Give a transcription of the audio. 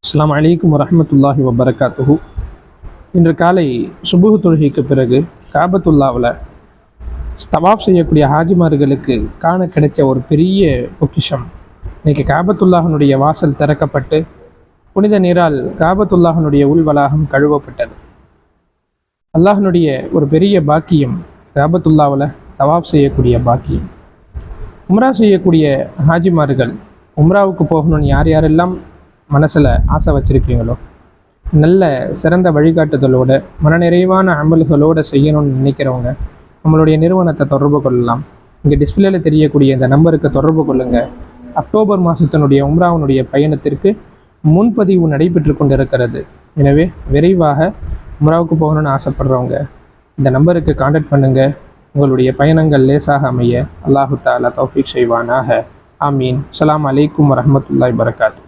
அஸ்ஸலாமு அலைக்கும் வரஹ்மத்துல்லாஹி வபரகாத்துஹு. இன்று காலை சுபுஹ் தொழுகைக்கு பிறகு காபத்துல்லாவில் தவாஃப் செய்யக்கூடிய ஹாஜிமார்களுக்கு காண கிடைச்ச ஒரு பெரிய பொக்கிஷம். இன்றைக்கி காபத்துல்லாஹனுடைய வாசல் திறக்கப்பட்டு புனித நீரால் காபத்துல்லாஹனுடைய உள்வளாகம் கழுவப்பட்டது. அல்லாஹனுடைய ஒரு பெரிய பாக்கியம் காபத்துல்லாவில் தவாஃப் செய்யக்கூடிய பாக்கியம். உம்ரா செய்யக்கூடிய ஹாஜிமார்கள் உம்ராவுக்கு போகணும்னு யாரெல்லாம் மனசில் ஆசை வச்சுருக்கீங்களோ, நல்ல சிறந்த வழிகாட்டுதலோட மனநிறைவான அமல்களோடு செய்யணும்னு நினைக்கிறவங்க நம்மளுடைய நிறுவனத்தை தொடர்பு கொள்ளலாம். இங்கே டிஸ்பிளேல தெரியக்கூடிய இந்த நம்பருக்கு தொடர்பு கொள்ளுங்கள். அக்டோபர் மாதத்தினுடைய உம்ராவினுடைய பயணத்திற்கு முன்பதிவு நடைபெற்று கொண்டிருக்கிறது. எனவே விரைவாக உம்ராவுக்கு போகணும்னு ஆசைப்படுறவங்க இந்த நம்பருக்கு கான்டாக்ட் பண்ணுங்கள். உங்களுடைய பயணங்கள் லேசாக அமைய அல்லாஹு தஆலா தௌஃபீக் செய்வானாக. ஆமீன். அஸ்ஸலாமு அலைக்கும் வரஹ்மத்துல்லாஹி வபரகாத்துஹு.